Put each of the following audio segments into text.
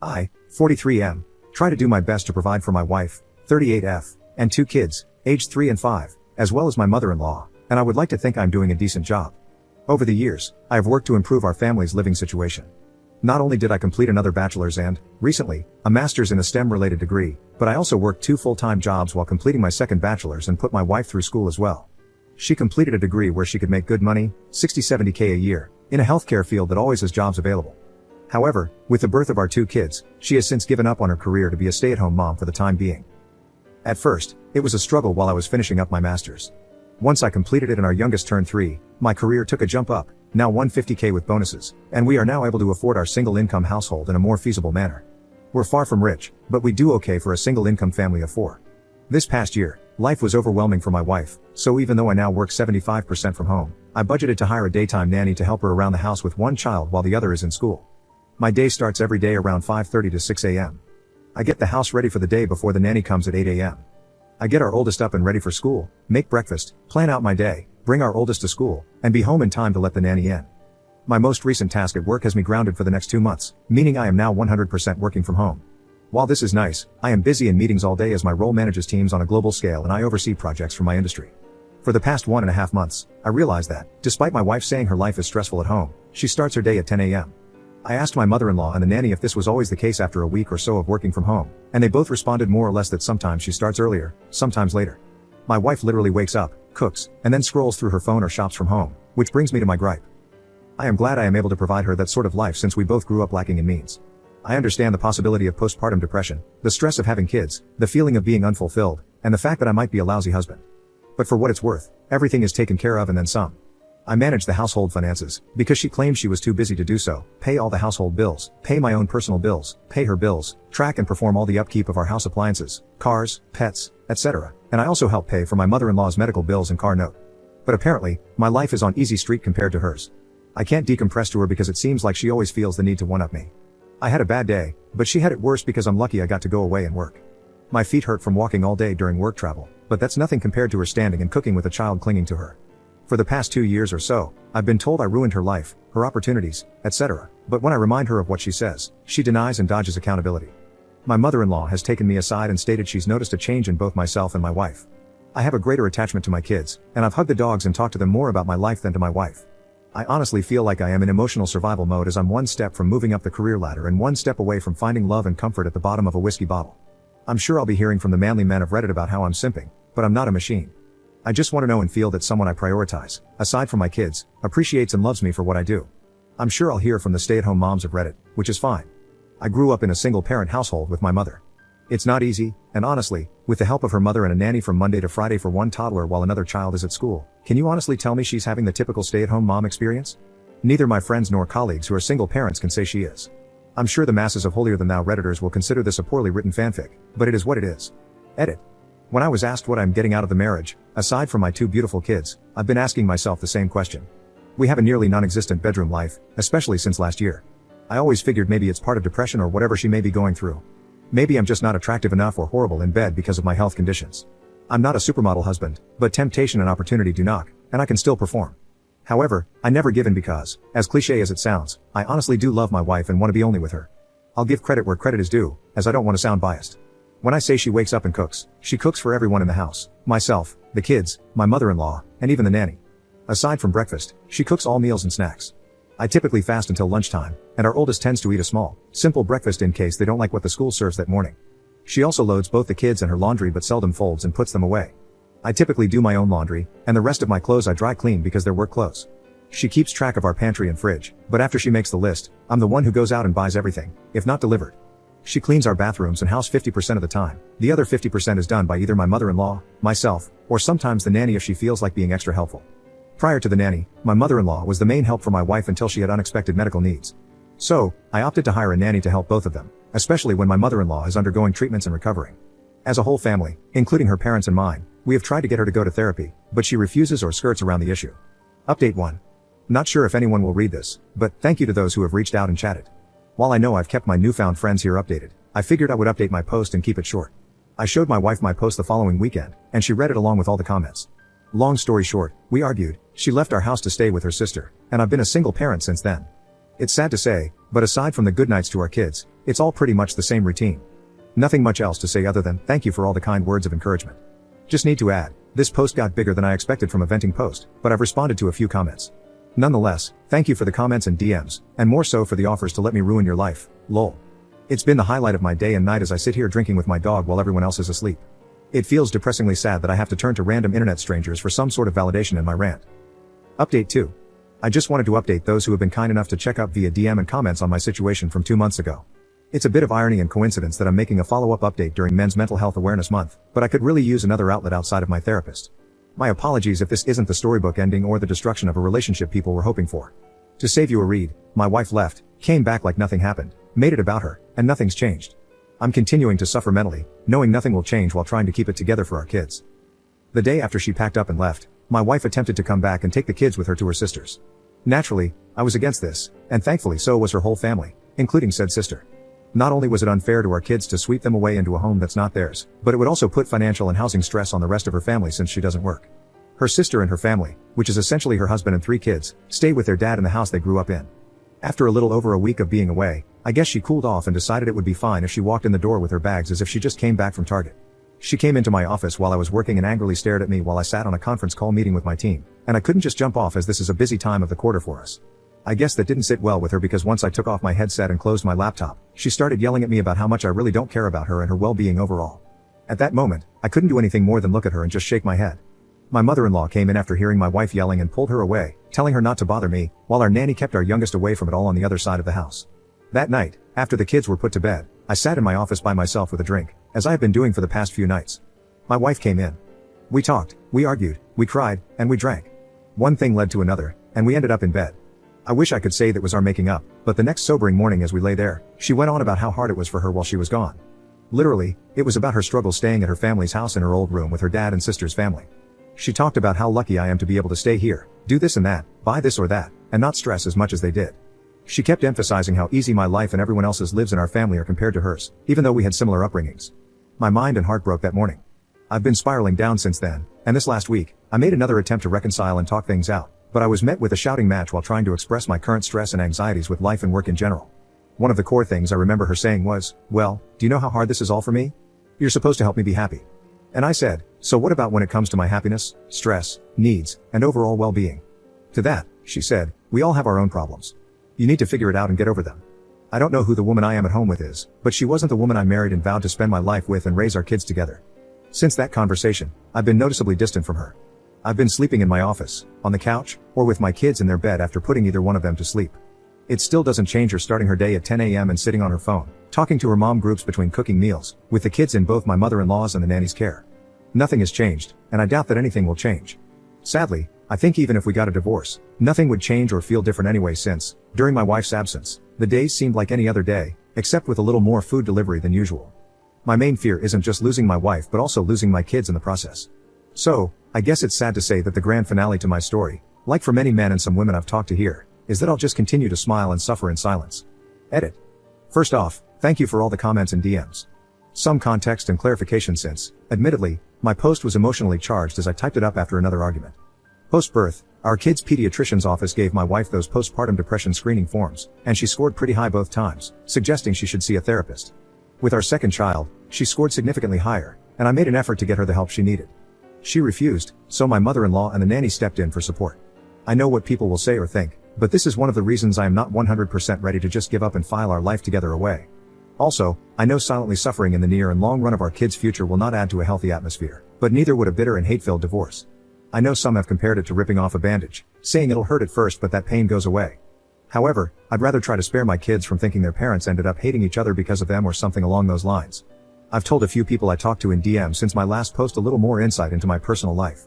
I, 43M, try to do my best to provide for my wife, 38F, and 2 kids, aged 3 and 5, as well as my mother-in-law, and I would like to think I'm doing a decent job. Over the years, I have worked to improve our family's living situation. Not only did I complete another bachelor's and, recently, a master's in a STEM-related degree, but I also worked 2 full-time jobs while completing my second bachelor's and put my wife through school as well. She completed a degree where she could make good money, 60-70K a year, in a healthcare field that always has jobs available. However, with the birth of our 2 kids, she has since given up on her career to be a stay-at-home mom for the time being. At first, it was a struggle while I was finishing up my master's. Once I completed it and our youngest turned 3, my career took a jump up, now 150K with bonuses, and we are now able to afford our single-income household in a more feasible manner. We're far from rich, but we do okay for a single-income family of 4. This past year, life was overwhelming for my wife, so even though I now work 75% from home, I budgeted to hire a daytime nanny to help her around the house with 1 child while the other is in school. My day starts every day around 5:30 to 6 a.m. I get the house ready for the day before the nanny comes at 8 a.m. I get our oldest up and ready for school, make breakfast, plan out my day, bring our oldest to school, and be home in time to let the nanny in. My most recent task at work has me grounded for the next 2 months, meaning I am now 100% working from home. While this is nice, I am busy in meetings all day as my role manages teams on a global scale and I oversee projects for my industry. For the past 1.5 months, I realized that, despite my wife saying her life is stressful at home, she starts her day at 10 a.m. I asked my mother-in-law and the nanny if this was always the case after a week or so of working from home, and they both responded more or less that sometimes she starts earlier, sometimes later. My wife literally wakes up, cooks, and then scrolls through her phone or shops from home, which brings me to my gripe. I am glad I am able to provide her that sort of life since we both grew up lacking in means. I understand the possibility of postpartum depression, the stress of having kids, the feeling of being unfulfilled, and the fact that I might be a lousy husband. But for what it's worth, everything is taken care of and then some. I manage the household finances, because she claimed she was too busy to do so, pay all the household bills, pay my own personal bills, pay her bills, track and perform all the upkeep of our house appliances, cars, pets, etc. And I also help pay for my mother-in-law's medical bills and car note. But apparently, my life is on easy street compared to hers. I can't decompress to her because it seems like she always feels the need to one-up me. I had a bad day, but she had it worse because I'm lucky I got to go away and work. My feet hurt from walking all day during work travel, but that's nothing compared to her standing and cooking with a child clinging to her. For the past 2 years or so, I've been told I ruined her life, her opportunities, etc. But when I remind her of what she says, she denies and dodges accountability. My mother-in-law has taken me aside and stated she's noticed a change in both myself and my wife. I have a greater attachment to my kids, and I've hugged the dogs and talked to them more about my life than to my wife. I honestly feel like I am in emotional survival mode as I'm 1 step from moving up the career ladder and 1 step away from finding love and comfort at the bottom of a whiskey bottle. I'm sure I'll be hearing from the manly men of Reddit about how I'm simping, but I'm not a machine. I just want to know and feel that someone I prioritize, aside from my kids, appreciates and loves me for what I do. I'm sure I'll hear from the stay-at-home moms of Reddit, which is fine. I grew up in a single-parent household with my mother. It's not easy, and honestly, with the help of her mother and a nanny from Monday to Friday for 1 toddler while another child is at school, can you honestly tell me she's having the typical stay-at-home mom experience? Neither my friends nor colleagues who are single parents can say she is. I'm sure the masses of holier-than-thou Redditors will consider this a poorly written fanfic, but it is what it is. Edit. When I was asked what I'm getting out of the marriage, aside from my 2 beautiful kids, I've been asking myself the same question. We have a nearly non-existent bedroom life, especially since last year. I always figured maybe it's part of depression or whatever she may be going through. Maybe I'm just not attractive enough or horrible in bed because of my health conditions. I'm not a supermodel husband, but temptation and opportunity do knock, and I can still perform. However, I never give in because, as cliche as it sounds, I honestly do love my wife and want to be only with her. I'll give credit where credit is due, as I don't want to sound biased. When I say she wakes up and cooks, she cooks for everyone in the house, myself, the kids, my mother-in-law, and even the nanny. Aside from breakfast, she cooks all meals and snacks. I typically fast until lunchtime, and our oldest tends to eat a small, simple breakfast in case they don't like what the school serves that morning. She also loads both the kids and her laundry but seldom folds and puts them away. I typically do my own laundry, and the rest of my clothes I dry clean because they're work clothes. She keeps track of our pantry and fridge, but after she makes the list, I'm the one who goes out and buys everything, if not delivered. She cleans our bathrooms and house 50% of the time. The other 50% is done by either my mother-in-law, myself, or sometimes the nanny if she feels like being extra helpful. Prior to the nanny, my mother-in-law was the main help for my wife until she had unexpected medical needs. So, I opted to hire a nanny to help both of them, especially when my mother-in-law is undergoing treatments and recovering. As a whole family, including her parents and mine, we have tried to get her to go to therapy, but she refuses or skirts around the issue. Update 1. Not sure if anyone will read this, but thank you to those who have reached out and chatted. While I know I've kept my newfound friends here updated, I figured I would update my post and keep it short. I showed my wife my post the following weekend, and she read it along with all the comments. Long story short, we argued, she left our house to stay with her sister, and I've been a single parent since then. It's sad to say, but aside from the good nights to our kids, it's all pretty much the same routine. Nothing much else to say other than, thank you for all the kind words of encouragement. Just need to add, this post got bigger than I expected from a venting post, but I've responded to a few comments. Nonetheless, thank you for the comments and DMs, and more so for the offers to let me ruin your life, lol. It's been the highlight of my day and night as I sit here drinking with my dog while everyone else is asleep. It feels depressingly sad that I have to turn to random internet strangers for some sort of validation in my rant. Update 2. I just wanted to update those who have been kind enough to check up via DM and comments on my situation from 2 months ago. It's a bit of irony and coincidence that I'm making a follow-up update during Men's Mental Health Awareness Month, but I could really use another outlet outside of my therapist. My apologies if this isn't the storybook ending or the destruction of a relationship people were hoping for. To save you a read, my wife left, came back like nothing happened, made it about her, and nothing's changed. I'm continuing to suffer mentally, knowing nothing will change while trying to keep it together for our kids. The day after she packed up and left, my wife attempted to come back and take the kids with her to her sisters. Naturally, I was against this, and thankfully so was her whole family, including said sister. Not only was it unfair to our kids to sweep them away into a home that's not theirs, but it would also put financial and housing stress on the rest of her family since she doesn't work. Her sister and her family, which is essentially her husband and 3 kids, stay with their dad in the house they grew up in. After a little over a week of being away, I guess she cooled off and decided it would be fine if she walked in the door with her bags as if she just came back from Target. She came into my office while I was working and angrily stared at me while I sat on a conference call meeting with my team, and I couldn't just jump off as this is a busy time of the quarter for us. I guess that didn't sit well with her because once I took off my headset and closed my laptop, she started yelling at me about how much I really don't care about her and her well-being overall. At that moment, I couldn't do anything more than look at her and just shake my head. My mother-in-law came in after hearing my wife yelling and pulled her away, telling her not to bother me, while our nanny kept our youngest away from it all on the other side of the house. That night, after the kids were put to bed, I sat in my office by myself with a drink, as I have been doing for the past few nights. My wife came in. We talked, we argued, we cried, and we drank. One thing led to another, and we ended up in bed. I wish I could say that was our making up, but the next sobering morning as we lay there, she went on about how hard it was for her while she was gone. Literally, it was about her struggle staying at her family's house in her old room with her dad and sister's family. She talked about how lucky I am to be able to stay here, do this and that, buy this or that, and not stress as much as they did. She kept emphasizing how easy my life and everyone else's lives in our family are compared to hers, even though we had similar upbringings. My mind and heart broke that morning. I've been spiraling down since then, and this last week, I made another attempt to reconcile and talk things out, but I was met with a shouting match while trying to express my current stress and anxieties with life and work in general. One of the core things I remember her saying was, "Well, do you know how hard this is all for me? You're supposed to help me be happy." And I said, "So what about when it comes to my happiness, stress, needs, and overall well-being?" To that, she said, "We all have our own problems. You need to figure it out and get over them." I don't know who the woman I am at home with is, but she wasn't the woman I married and vowed to spend my life with and raise our kids together. Since that conversation, I've been noticeably distant from her. I've been sleeping in my office, on the couch, or with my kids in their bed after putting either one of them to sleep. It still doesn't change her starting her day at 10 a.m. and sitting on her phone, talking to her mom groups between cooking meals, with the kids in both my mother-in-law's and the nanny's care. Nothing has changed, and I doubt that anything will change. Sadly, I think even if we got a divorce, nothing would change or feel different anyway since, during my wife's absence, the days seemed like any other day, except with a little more food delivery than usual. My main fear isn't just losing my wife but also losing my kids in the process. So, I guess it's sad to say that the grand finale to my story, like for many men and some women I've talked to here, is that I'll just continue to smile and suffer in silence. Edit. First off, thank you for all the comments and DMs. Some context and clarification since, admittedly, my post was emotionally charged as I typed it up after another argument. Post-birth, our kids' pediatrician's office gave my wife those postpartum depression screening forms, and she scored pretty high both times, suggesting she should see a therapist. With our second child, she scored significantly higher, and I made an effort to get her the help she needed. She refused, so my mother-in-law and the nanny stepped in for support. I know what people will say or think, but this is one of the reasons I am not 100% ready to just give up and file our life together away. Also, I know silently suffering in the near and long run of our kids' future will not add to a healthy atmosphere, but neither would a bitter and hate-filled divorce. I know some have compared it to ripping off a bandage, saying it'll hurt at first but that pain goes away. However, I'd rather try to spare my kids from thinking their parents ended up hating each other because of them or something along those lines. I've told a few people I talked to in DM since my last post a little more insight into my personal life.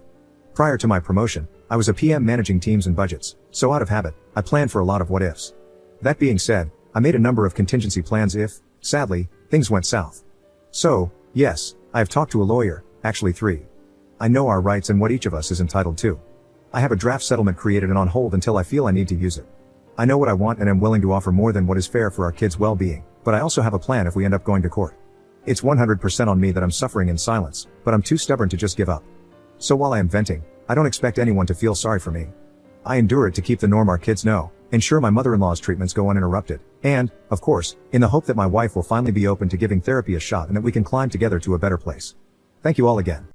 Prior to my promotion, I was a PM managing teams and budgets, so out of habit, I planned for a lot of what ifs. That being said, I made a number of contingency plans if, sadly, things went south. So, yes, I have talked to a lawyer, actually 3. I know our rights and what each of us is entitled to. I have a draft settlement created and on hold until I feel I need to use it. I know what I want and am willing to offer more than what is fair for our kids' well-being, but I also have a plan if we end up going to court. It's 100% on me that I'm suffering in silence, but I'm too stubborn to just give up. So while I am venting, I don't expect anyone to feel sorry for me. I endure it to keep the norm our kids know, ensure my mother-in-law's treatments go uninterrupted, and, of course, in the hope that my wife will finally be open to giving therapy a shot and that we can climb together to a better place. Thank you all again.